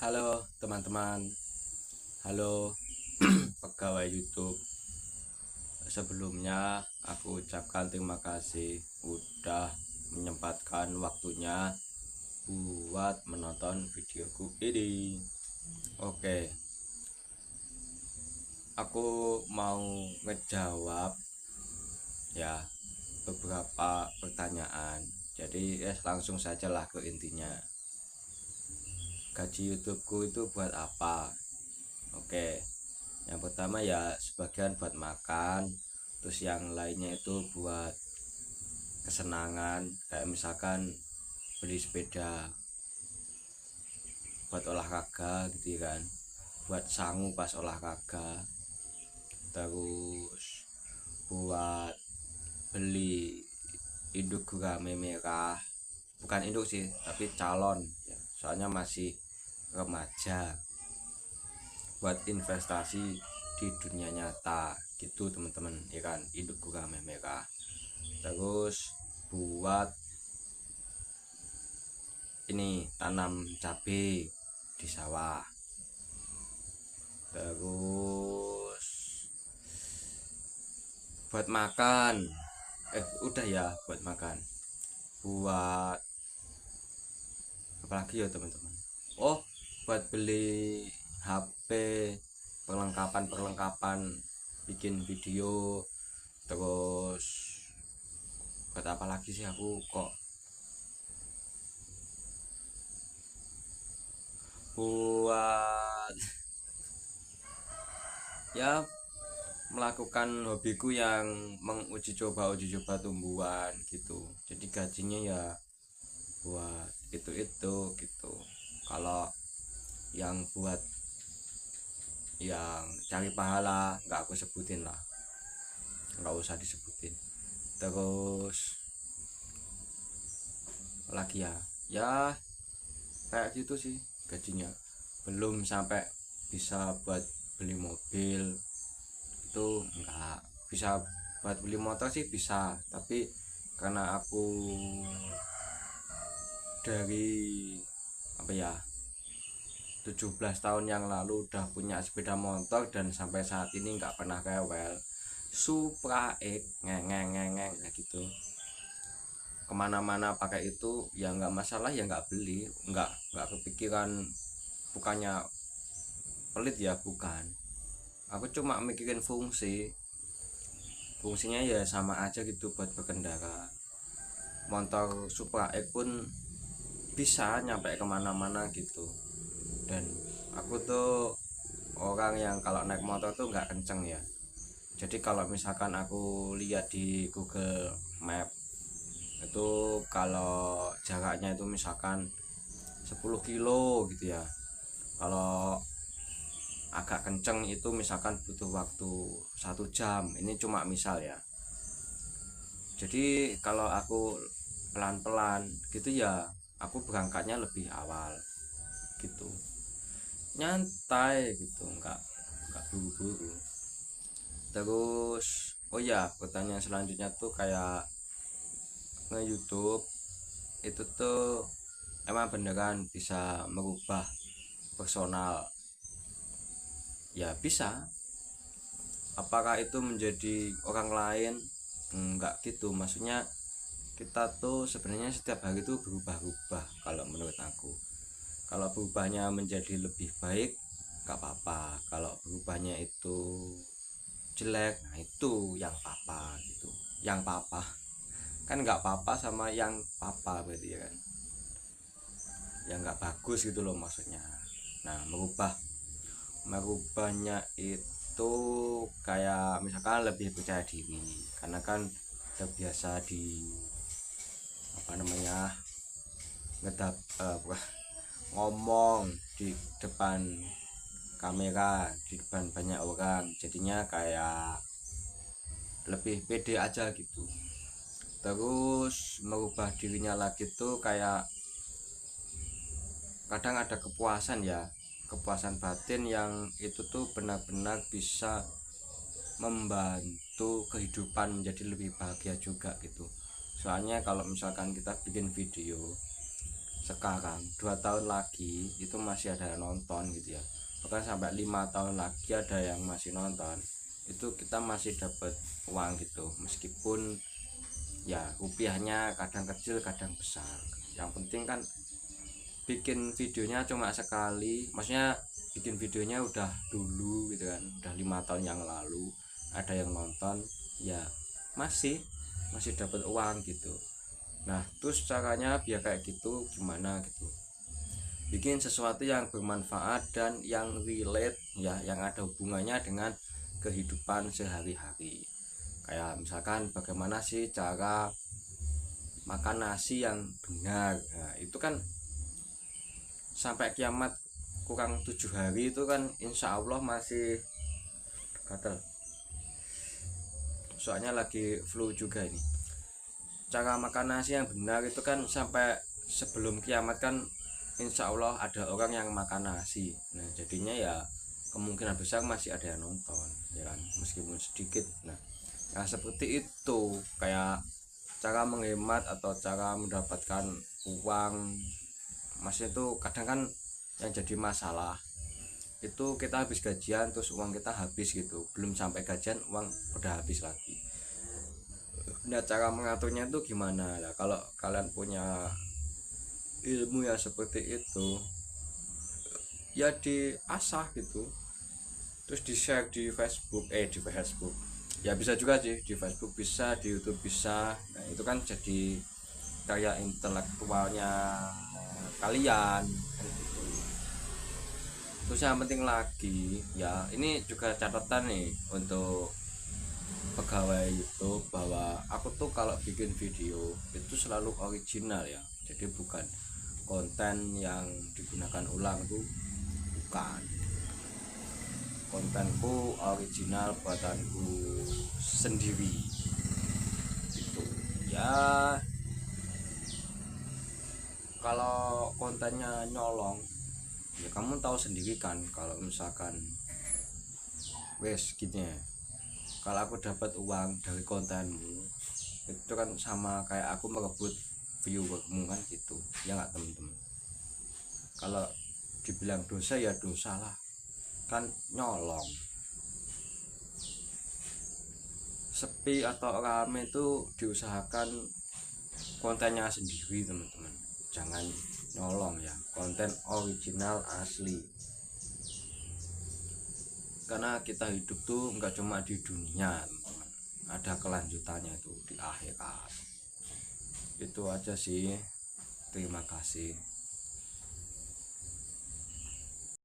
Halo teman-teman, halo pegawai YouTube. Sebelumnya aku ucapkan terima kasih udah menyempatkan waktunya buat menonton videoku ini. Oke, aku mau ngejawab ya beberapa pertanyaan. Jadi langsung sajalah ke intinya. Gaji YouTubeku itu buat apa? Oke, yang pertama ya sebagian buat makan, terus yang lainnya itu buat kesenangan, kayak misalkan beli sepeda buat olahraga gitu kan, buat sangu pas olahraga, terus buat beli induk gurame merah, bukan induk sih tapi calon ya, soalnya masih remaja, buat investasi di dunia nyata gitu teman-teman ya kan, induk gurame merah. Terus buat ini tanam cabai di sawah. Terus buat makan, udah ya buat makan. Buat apa lagi ya teman-teman? Oh, buat beli HP, perlengkapan bikin video. Terus buat apa lagi sih, aku kok buat ya melakukan hobiku yang uji coba tumbuhan gitu. Jadi gajinya ya buat itu gitu. Kalau yang buat yang cari pahala nggak aku sebutin lah, nggak usah disebutin. Terus lagi ya, ya kayak gitu sih gajinya. Belum sampai bisa buat beli mobil, itu enggak. Bisa buat beli motor sih bisa, tapi karena aku dari apa ya 17 tahun yang lalu udah punya sepeda motor dan sampai saat ini nggak pernah rewel. Supra X ngeng gitu, kemana-mana pakai itu ya nggak masalah, ya nggak beli, nggak kepikiran. Bukannya pelit ya, bukan, aku cuma mikirin fungsinya ya sama aja gitu buat berkendara. Motor Supra X pun bisa nyampe kemana-mana gitu. Dan aku tuh orang yang kalau naik motor tuh nggak kenceng ya. Jadi kalau misalkan aku lihat di Google Map itu, kalau jaraknya itu misalkan 10 kilo gitu ya, kalau agak kenceng itu misalkan butuh waktu 1 jam. Ini cuma misal ya. Jadi kalau aku pelan-pelan gitu ya, aku berangkatnya lebih awal gitu, nyantai gitu, nggak buru-buru. Terus oh ya, pertanyaan selanjutnya tuh kayak nge-YouTube itu tuh emang beneran bisa merubah personal? Ya bisa. Apakah itu menjadi orang lain? Enggak gitu, maksudnya kita tuh sebenarnya setiap hari itu berubah-ubah. Kalau menurut aku, kalau berubahnya menjadi lebih baik nggak apa-apa, kalau berubahnya itu jelek, nah itu yang papa gitu. Yang papa kan nggak papa sama yang papa berarti ya kan, yang nggak bagus gitu loh maksudnya. Nah, merubahnya itu kayak misalkan lebih percaya diri, karena kan udah biasa di apa namanya ngedap ngomong di depan kamera, di depan banyak orang, jadinya kayak lebih pede aja gitu. Terus merubah dirinya lagi tuh kayak kadang ada kepuasan ya, kepuasan batin yang itu tuh benar-benar bisa membantu kehidupan menjadi lebih bahagia juga gitu. Soalnya kalau misalkan kita bikin video sekarang 2 tahun lagi itu masih ada yang nonton gitu ya, bahkan sampai 5 tahun lagi ada yang masih nonton, itu kita masih dapat uang gitu, meskipun ya rupiahnya kadang kecil kadang besar. Yang penting kan bikin videonya cuma sekali, maksudnya bikin videonya udah dulu gitu kan, udah 5 tahun yang lalu ada yang nonton, ya masih masih dapat uang gitu. Nah terus caranya biar kayak gitu gimana gitu, bikin sesuatu yang bermanfaat dan yang relate ya, yang ada hubungannya dengan kehidupan sehari-hari. Kayak misalkan bagaimana sih cara makan nasi yang benar. Nah, itu kan sampai kiamat kurang 7 hari itu kan insya Allah masih gatal, soalnya lagi flu juga ini. Cara makan nasi yang benar itu kan sampai sebelum kiamat kan insya Allah ada orang yang makan nasi. Nah jadinya ya kemungkinan besar masih ada yang nonton ya kan, meskipun sedikit. Nah yang seperti itu kayak cara menghemat atau cara mendapatkan uang, maksudnya itu kadang kan yang jadi masalah itu kita habis gajian terus uang kita habis gitu, belum sampai gajian uang udah habis lagi. Nah cara mengaturnya itu gimana lah, kalau kalian punya ilmu ya seperti itu ya diasah gitu, terus di share di Facebook, ya bisa juga sih di Facebook, bisa di YouTube bisa. Nah itu kan jadi karya intelektualnya kalian kan gitu. Terus yang penting lagi ya, ini juga catatan nih untuk pegawai YouTube, bahwa aku tuh kalau bikin video itu selalu original ya, jadi bukan konten yang digunakan ulang, tuh bukan. Kontenku original buatanku sendiri gitu ya. Kalau kontennya nyolong ya kamu tahu sendiri kan, kalau misalkan wes gini ya, kalau aku dapat uang dari kontenmu itu kan sama kayak aku merebut viewermu kan gitu ya nggak temen-temen. Kalau dibilang dosa ya dosa lah, kan nyolong. Sepi atau rame itu diusahakan kontennya sendiri teman-teman, jangan nyolong ya, konten original asli. Karena kita hidup tuh nggak cuma di dunia teman-teman, ada kelanjutannya tuh di akhirat. Itu aja sih, terima kasih.